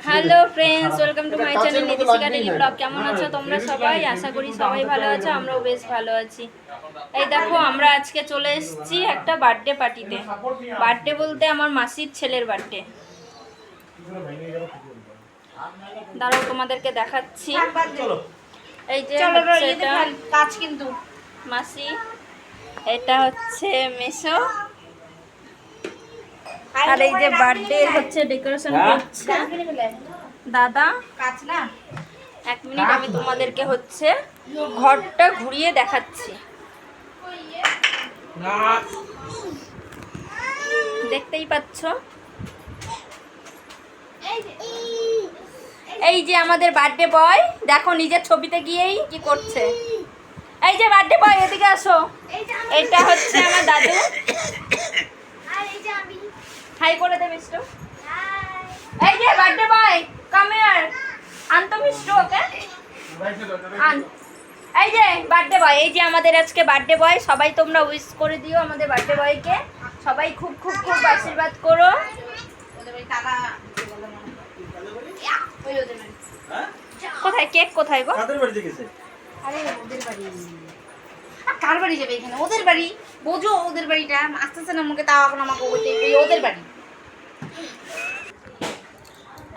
Hello friends, welcome to my channel Nitishika daily blog. কেমন আছো তোমরা সবাই? আশা করি সবাই ভালো আছো, আমরাও বেশ ভালো আছি। এই দেখো, আমরা আজকে চলে এসেছি একটা বার্থডে পার্টিতে। বার্থডে বলতে আমার মাসির ছেলের বার্থডে। দাঁড়াও, তোমাদেরকে দেখাচ্ছি। এই যে এটা কাজ কিন্তু মাসি, এটা হচ্ছে মেসো, আর এই যে বার্থডে হচ্ছে ডেকোরেশন করছে দাদা। এক মিনিট, আমি তোমাদেরকে হচ্ছে ঘরটা ঘুরিয়ে দেখাচ্ছি। দেখতেই পাচ্ছ, এই যে আমাদের বার্থডে বয়। দেখো নিজের ছবিতে গিয়েই কি করছে। এই যে বার্থডে বয়, এদিকে আসো। এটা হচ্ছে আমার দাদু। হাই করে দে মিষ্টু। এই যে বার্থডে বয়, কাম হিয়ার। আনতো মিষ্টু ওকে, আন। এই যে বার্থডে বয়, এই যে আমাদের আজকে বার্থডে বয়। সবাই তোমরা উইশ করে দিও আমাদের বার্থডে বয়কে। সবাই খুব খুব খুব আশীর্বাদ করো। কোথায় কেক? কোথায় গো? কাদের বাড়িতে গেছে? আরে ওদের বাড়ি। কার বাড়ি যাবে এখানে? ওদের বাড়ি। বোঝো ওদের বাড়িটা। আস্তে আস্তে না মুখে, তাও এখন আমাকে ওদের বাড়ি।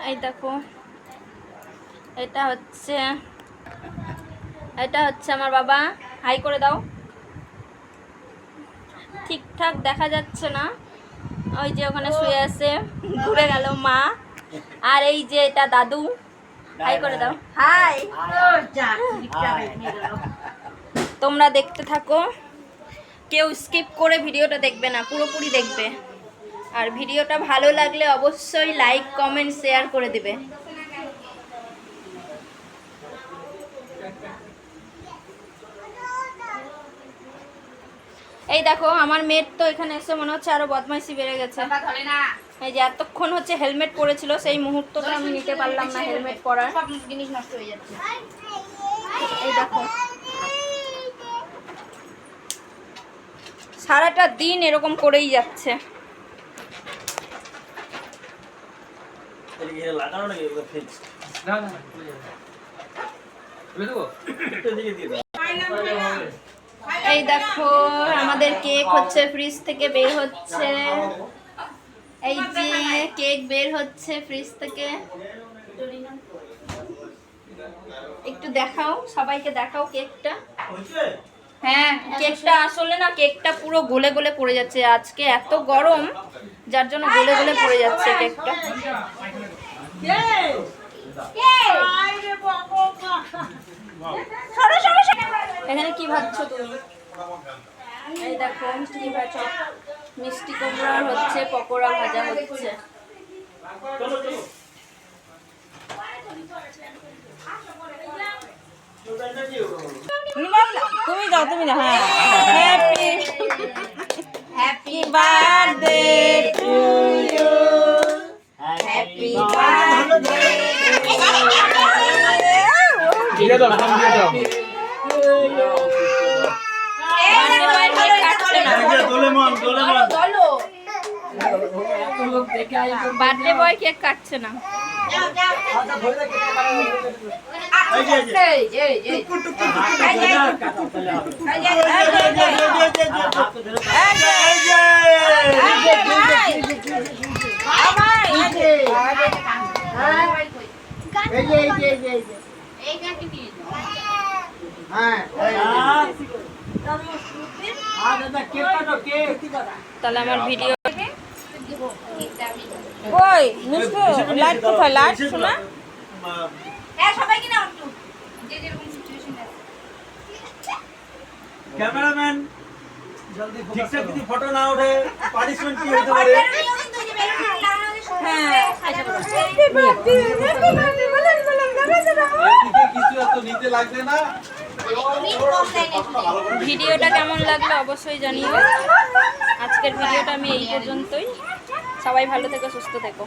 এই দেখো, এটা হচ্ছে আমার বাবা। হাই করে দাও। ঠিকঠাক দেখা যাচ্ছে না, ওই যে ওখানে শুয়ে আছে, ঘুরে গেল মা। আর এই যে এটা দাদু। হাই করে দাও। হাই। তোমরা দেখতে থাকো, কেউ স্কিপ করে ভিডিওটা দেখবে না, পুরোপুরি দেখবে। আর ভিডিওটা ভালো লাগলে অবশ্যই লাইক কমেন্ট শেয়ার করে দিবে। এই দেখো, আমার মেয়ের তো এখানে এসে মনে হচ্ছে আরো বদমাইশি বেড়ে গেছে। এই যে এতক্ষণ হচ্ছে হেলমেট পরেছিল, সেই মুহূর্তটা আমি নিতে পারলাম না হেলমেট পরার। সব জিনিস নষ্ট হয়ে যাচ্ছে। এই দেখো, সারাটা দিন এরকম করেই যাচ্ছে। এই দেখো, আমাদের কেক হচ্ছে ফ্রিজ থেকে বের হচ্ছে। এই যে কেক বের হচ্ছে ফ্রিজ থেকে। একটু দেখাও, সবাইকে দেখাও কেকটা। হ্যাঁ, কেকটা আসলে না, কেকটা পুরো গলে গলে পড়ে যাচ্ছে। আজকে এত গরম, যার জন্য গলে গলে পড়ে যাচ্ছে কেকটা। এখানে কি ভাবছো তুমি? এই দেখো, মিষ্টি ভাজা, মিষ্টি কুমড়ার হচ্ছে পকোড়া ভাজা হচ্ছে। তুমি যাও, তুমি যাও। হ্যাঁ, happy happy birthday to you, happy birthday. দিয়ে দাও, নাম দিয়ে দাও। বার্থডে বয় কেক কাটছে না। তাহলে আমার ভিডিও ওই মিষ্টি লাইট কোথায়? লাইট শোনা। হ্যাঁ, সবাই কি না একটু যে যেরকম সিচুয়েশন আছে। ক্যামেরাম্যান জলদি ফোকাস করো। যদি ফটো না ওঠে পানিশমেন্ট কি হতে পারে? হ্যাঁ, কিছু এত নিতে লাগবে না। ভিডিওটা কেমন লাগলো অবশ্যই জানিও। আজকের ভিডিওটা আমি এই পর্যন্তই। সবাই ভালো থেকো, সুস্থ থেকো।